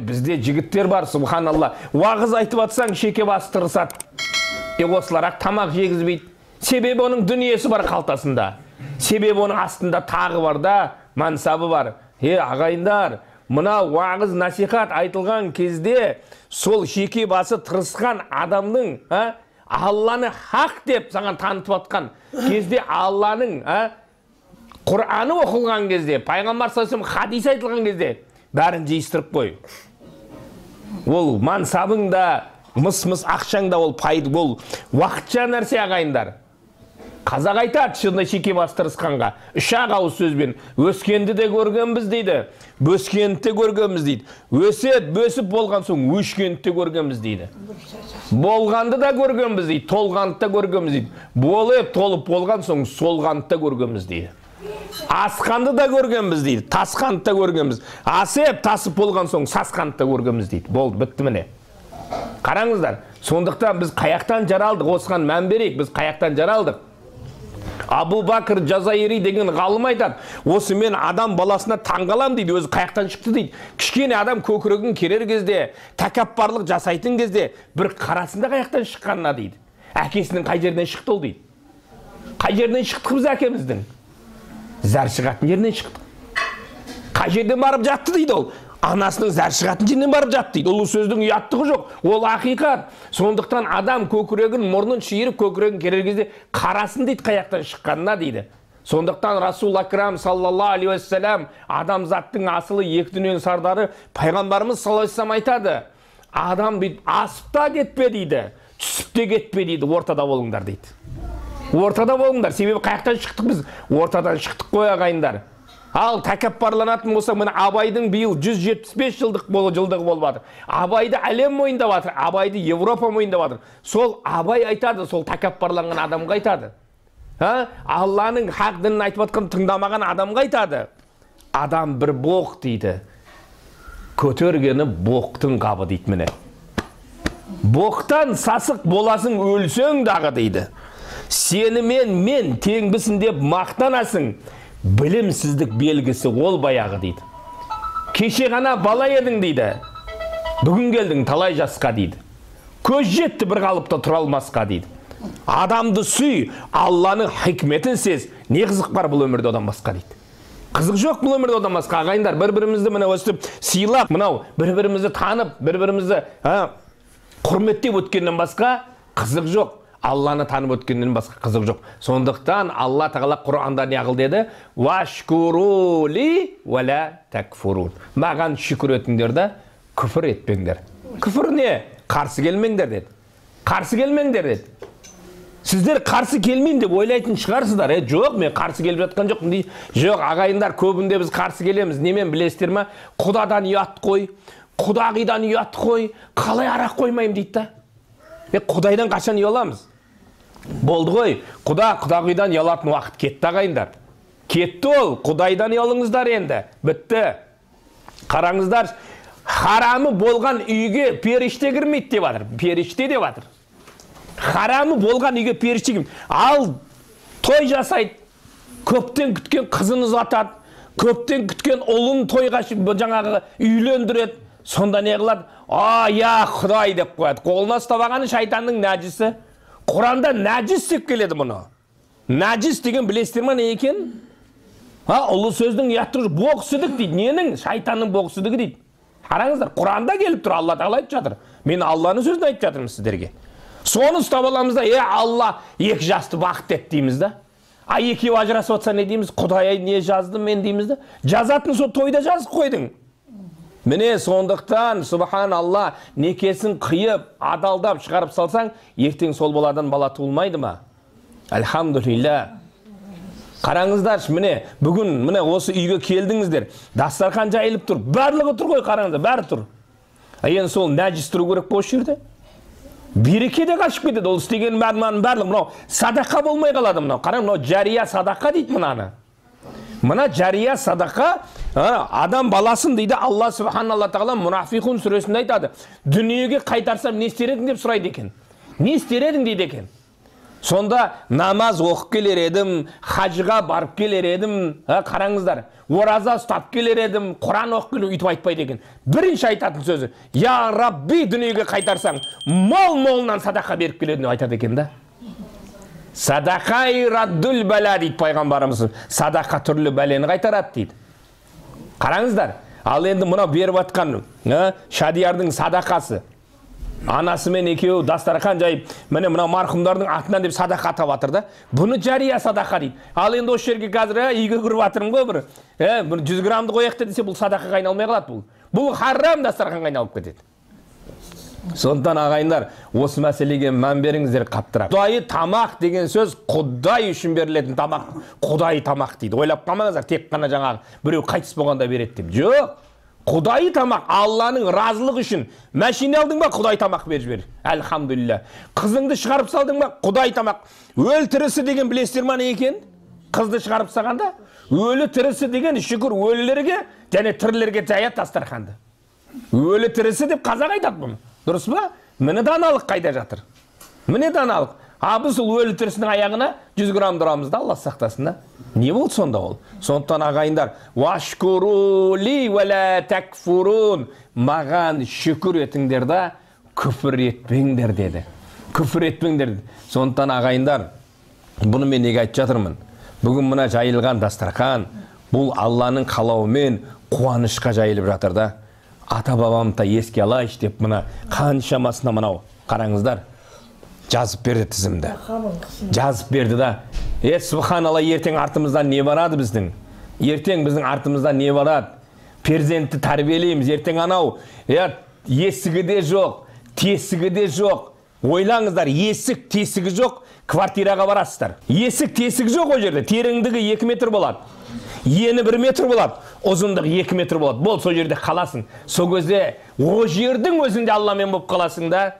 Бізде жігіттер бар, субханалла. Уағыз айтып атсаң, шеке басы тырысады. Осыларақ тамақ жегізбейді. Себебі оның дүниесі бар қалтасында. Себебі оның астында тағы бар да, мансабы бар. Ағайындар, мына уағыз насихат айтылған кезде сол шеке басы тырысқан адамның Алланы хақ деп саған танытып атқан кезде, Алланың Құр'аны оқылған кезде, пайғамбар саллаллаху алейхи ва саллям хадис айтылған кезде бәрін жиыстырып қой. Ол мансабың да, мыс-мыс ақшаң да, ол пайды, ол уақытша нәрсе, ағайындар. Қазақ айтады, шынында шеке басы тырысқанға, үш-ақ ауыз сөзбен, өскенді де көргенбіз дейді, бөскенді де көргенбіз дейді. Бөсіп болған соң өшкенді де көргенбіз дейді. Болғанды да көргенбіз дейді, толғанды да көргенбіз дейді. Болып, толып болған соң солғанды да көргенбіз дейді. Асқанды да көргенбіз дейді, тасқанды да көргенбіз. Асып, тасып болған соң сасқанды да көргенбіз дейді. Болды, бітті міне. Қараңыздар, сондықтан біз қаяқтан жаралдық, осыған мән берейік, біз қаяқтан жаралдық. Абу Бакр Жазайри деген ғалым айтады, осы мен адам баласына таңғалам дейді, өзі қаяқтан шықты дейді. Кішкене адам көкірегін керер кезде, тәкаппарлық жасайтын кезде, бір қарасында қаяқтан шыққанына дейді. Әкесінің қай жерден шықты ол дейді. Қай жерден шықтық біз әкеміздің? Зәр шығатын жерден шықты. Қай жерден барып жатты дейді ол? Анасының зәр шығатын жерден барып жатты дейді. Ол сөздің ұяттығы жоқ, ол ақиқат. Сондықтан адам көкірегін, мұрнын шиырып, көкірегін керер кезде қарасын дейді қаяқтан шыққанына дейді. Сондықтан Расул Акрам саллаллаху алейхи ва саллям адамзаттың асылы, екі дүниенің сардары, пайғамбарымыз саллаллаху алейхи ва саллям айтады. Адам дейді, асып та кетпе дейді, түсіп те кетпе дейді, ортада болыңдар дейді. Ортада болыңдар. Себебі қаяқтан шықтық біз? Ортадан шықтық қой, ағайындар. Ал тәкаппарланатын болса, мына Абайдың биыл 175 жылдығы болып жатыр. Абайды әлем мойындап жатыр, Абайды Европа мойындап жатыр. Сол Абай айтады, сол тәкаппарланған адамға айтады. Алланың хақ дінін айтып жатқан тыңдамаған адамға айтады. Адам бір боқ дейді. Көтергені боқтың қабы дейді міне. Боқтан сасық боласың, өлсең дағы дейді. Сенімен мен теңбісін деп мақтанасың. Білімсіздік белгісі ол баяғы дейді. Кеше ғана бала едің дейді. Бүгін келдің талай жасқа дейді. Көз жетті бір қалыпта тұра алмасқа дейді. Адамды сүй, Алланың хикметін сез. Не қызық бар бұл өмірде одан басқа дейді. Қызық жоқ бұл өмірде одан басқа. Ағайындар, бір-бірімізді мына өстіп сыйлап, мынау бір-бірімізді танып, бір-бірімізді құрметтеп өткеннен басқа қызық жоқ. Алланы танып өткеннен басқа қызық жоқ. Сондықтан Алла тағала Құр'анда не қыл деді? Вашкурули валя такфурун. Маған шүкір етіңдер да күфір етпеңдер. Күфір не? Қарсы келмеңдер деді. Қарсы келмеңдер деді. Сіздер қарсы келмеймін деп ойлайтын шығарсыздар. Жоқ, мен қарсы келіп жатқан жоқпын дейді. Жоқ, ағайындар, көбінде біз қарсы келеміз. Немен білесіздер ме? Құдадан ұят қой, құдағидан ұят қой, қалай арақ қоймаймын дейді да. Құдайдан қашан ұяламыз? Болды ғой, құдағидан ұялатын уақыт кетті, ағайындар. Кетті ол, құдайдан ұялыңыздар енді. Бітті. Қараңыздар, харамы болған үйге періште кірмейді деп жатыр. Періште деп жатыр. Харамы болған үйге періште кірмейді. Ал той жасайды. Көптен күткен қызын ұзатады. Көптен күткен ұлын тойға жаңағы үйлендіреді. Сонда не қылады? Я Құдай деп қояды. Қолына ұстап шайтанның нәжісі. Құранда нәжіс деп келеді мұны. Нәжіс деген білесіздер ме не екен? Ұлы сөздің ұяттығы боқсыдық дейді. Ненің? Шайтанның боқсыдығы дейді. Қараңыздар, Құранда келіп тұр, Алла тағала айтып жатыр. Мен Алланың сөзін айтып жатырмын сіздерге. Соны ұстап аламыз да, Алла екі жасты бақыт ет дейміз да. Екеуі ажырасып отса не дейміз? Құдай не жаздым мен дейміз да. Жазатын сол тойда жазып қойдың. Міне сондықтан, субханалла, некесін қиып, адалдап шығарып салсаң, ертең сол баладан бала туылмайды ма? Альхамдулилля. Қараңыздар, міне, бүгін міне осы үйге келдіңіздер. Дастархан жайылып тұр. Барлығы тұр ғой, қараңыздар, бәрі тұр. Енді сол нәжіс тұру керек бұл жерде. Береке де қашып кетеді. Ол істеген барлығы мынау садақа болмай қалады мынау. Қараң, мынау жария садақа дейді мынаны. Мына жария садақа адам баласын дейді. Алла субханалла тағала Мунафиқун сүресінде айтады. Дүниеге қайтарсам не істер едің деп сұрайды екен. Не істер едің дейді екен. Сонда намаз оқып келер едім, хажыға барып келер едім, қараңыздар, ораза ұстап келер едім, Құран оқып келер, үйтіп айтпайды екен. Бірінші айтатын сөзі, я Рабби, дүниеге қайтарсаң, мол-молынан садақа беріп келедім деп айтады екен да. Садақай раддул бәлә дейді пайғамбарымыз. Садақа түрлі бәлені қайтарады дейді. Қараңыздар, ал енді мынау беріп атқан Шадиярдың садақасы. Анасымен екеуі дастархан жайып, міне мына марқұмдардың атынан деп садақа атап жатыр да. Бұны жария садақа дейді. Ал енді осы жерге қазір үйге кіріп жатырмын ғой бір. 100 граммды қояқты десе бұл садақаға айналмай қалады бұл. Бұл харам дастарханға айналып кетеді. Сондықтан ағайындар, осы мәселеге мән беріңіздер қаттырақ. Құдайы тамақ деген сөз Құдай үшін берілетін тамақ. Құдайы тамақ дейді. Ойлап қалмаңыздар, тек қана жаңағы біреу қайтыс болғанда береді деп. Жоқ. Құдайы тамақ, Алланың разылығы үшін. Мәшине алдың ба, Құдай тамақ беріп жібер. Әлхамдулилля. Қызыңды шығарып салдың ба, Құдай тамақ. Өл тірісі деген білесіздер ме не екен? Қызды шығарып салғанда, өлі тірісі деген шүкір өлілерге және тірілерге жаят дастарханды. Өлі тірісі деп қазақ айтады бұны. Дұрыс па? Міне даналық қайда жатыр? Міне даналық. Біз өлі тірісінің аяғына 100 грамм тұрамыз да, Алла сақтасын да. Не болды сонда ол? Сондықтан ағайындар, вашкурули вәлә тәкфурун, маған шүкір етіңдер да, күфір етпеңдер деді. Күфір етпеңдер деді. Сондықтан ағайындар, бұны мен неге айтып жатырмын? Бүгін мына жайылған дастархан, бұл Алланың қалауымен қуанышқа жайылып жатыр да. Ата-бабамды еске алайыншы деп мына қаншамасына мынау қараңыздар. Жазып берді тізімді. Жазып берді да. Субханалла, ертең артымыздан не барады біздің? Ертең біздің артымыздан не барады? Перзентті тәрбиелейміз. Ертең анау, есігі де жоқ, тесігі де жоқ. Ойлаңыздар, есік, тесігі жоқ, квартираға барасыздар. Есік, тесігі жоқ о жерде. Тереңдігі 2 метр болады. Ені 1 метр болады, ұзындығы 2 метр болады. Бол, сол жерде қаласың. Сол кезде, о жердің өзінде Алламен болып қаласың да.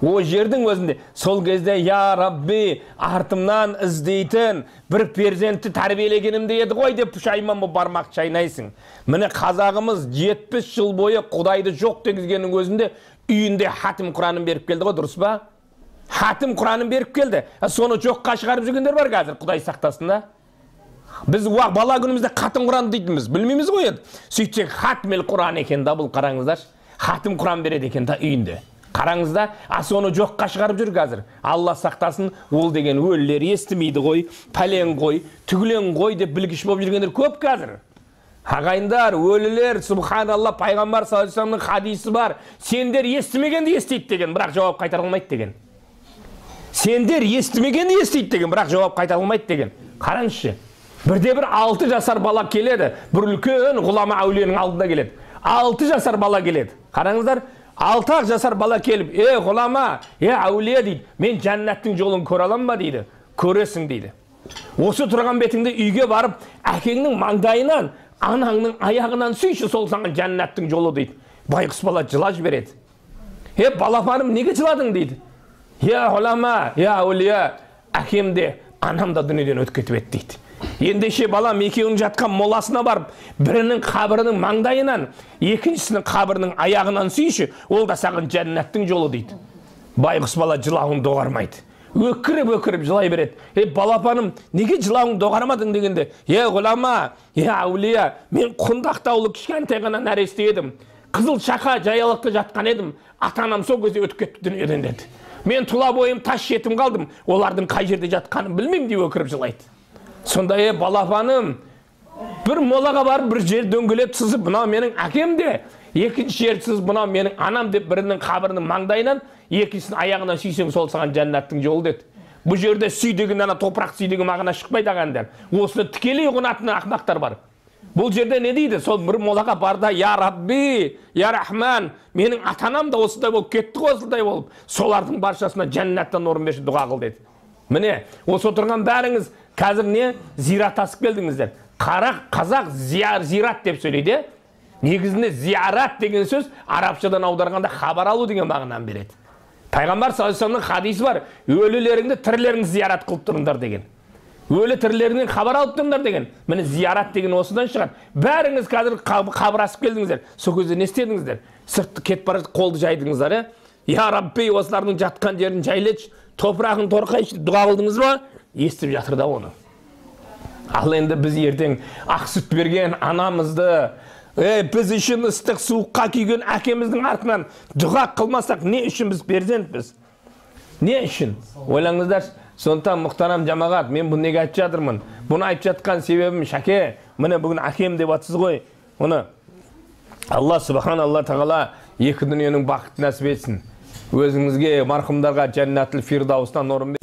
О жердің өзінде. Сол кезде, я Рабби, артымнан іздейтін бір перзентті тәрбиелегенімде еді ғой деп пұшайман бұл бармақ шайнайсың. Міне қазағымыз 70 жыл бойы Құдайды жоқ дегізгеннің өзінде үйінде хатім Құранын беріп келді ғой, дұрыс па? Хатім Құранын беріп келді. Соны жоққа шығарып жүргендер бар қазір, Құдай сақтасын да. Біз бала күнімізде хатім Құран дейтінбіз, білмейміз ғой еді. Сөйтсек хатмел Құран екен да, бұл қараңыздар. Хатім Құран береді екен да үйінде. Қараңызда, соны жоққа шығарып жүр қазір. Алла сақтасын, ол деген өлілер естімейді ғой, пәлен ғой, түгілен ғой деп білгіш болып жүргендер көп қазір. Ағайындар, өлілер, субханалла, пайғамбар саллаллаху алейхи вассаламның хадисі бар. Сендер естімегенді естейді деген, бірақ жауап қайтара алмайды деген. Сендер естімегенді естейді деген, бірақ жауап қайтара алмайды деген. Қараңызшы. Бірде-бір 6 жасар бала келеді, бір үлкен ғұлама әулиенің алдына келеді. 6 жасар бала келеді. Қараңыздар, 6 жасар бала келіп, ғұлама, әулие дейді, мен жәннаттың жолын көре аламын ба дейді. Көресің дейді. Осы тұрған бетіңде үйге барып, әкеңнің маңдайынан, анаңның аяғынан сүйші, сол саған жәннаттың жолы дейді. Байғұс бала жылап жібереді. Балапаным, неге жыладың дейді. Ғұлама, әулие, әкем де, анам да дүниеден өтіп кетіп еді дейді. Ендеше балам екеуінің жатқан моласына барып, бірінің қабірінің маңдайынан, екіншісінің қабірінің аяғынан сүйші, ол да саған жәннаттың жолы дейді. Байғұс бала жылауын доғармайды. Өкіріп жылай береді. Балапаным, неге жылауын доғармадың дегенде, ғұлама, әулие, мен құндақтаулы кішкентай ғана нәресте едім. Қызыл шақа жаялықта жатқан едім. Ата-анам сол кезде өтіп кетті дүниеден деді. Мен тұла бойым тас жетім қалдым. Олардың қай жерде жатқанын білмеймін деп өкіріп жылайды. Сонда балапаным, бір молаға барып, бір жер дөңгелеп сызып, бұнау менің әкем де, екінші жер сызып, бұнау менің анам деп, бірінің қабірінің маңдайынан, екіншісінің аяғынан сүйсең, сол саған жәннаттың жолы деді. Бұл жерде сүй деген топырақ сүй деген мағына шықпайды ағайындар. Осыны тікелей ұғынатын ақымақтар бар. Бұл жерде не дейді? Сол бір молаға барда, я Рабби, я Рахман, менің ата-анам да осындай болып кетті ғой, осындай болып, солардың баршасына жәннаттан орын берші, дұға қыл деді. Міне, осы отырған бәріңіз қазір не? Зират асып келдіңіздер. Қазақ зират деп сөйлейді. Негізінде зиярат деген сөз арабшадан аударғанда хабар алу деген мағынаны береді. Пайғамбар саллаллаху алейхи вассаламның хадисі бар. Өлілеріңді, тірілеріңді зиярат қылып тұрыңдар деген. Өлі тірілеріңнен хабар алып тұрыңдар деген. Міне зиярат деген осыдан шығады. Бәріңіз қазір қабір асып келдіңіздер. Сол кезде не істедіңіздер? Сыртты кетіп бара қолды жайдыңыздар, Я Рабби, осылардың жатқан жерін жайлетші, топырағын торқайшы дұға қылдыңыз ба, естіп жатыр да оны. Ал енді біз ертең ақ сүт берген анамызды, біз үшін ыстық суыққа күйген әкеміздің артынан дұға қылмасақ, не үшін біз перзентпіз? Не үшін? Ойлаңыздар. Сондықтан мұхтарам жамағат, мен бұны неге айтып жатырмын? Бұны айтып жатқан себебім, шәке, міне бүгін әкем деп атсыз ғой. Оны Алла субханалла тағала екі дүниенің бақытын нәсіп етсін. Өзіңізге, марқұмдарға жәннатул фирдаустан орын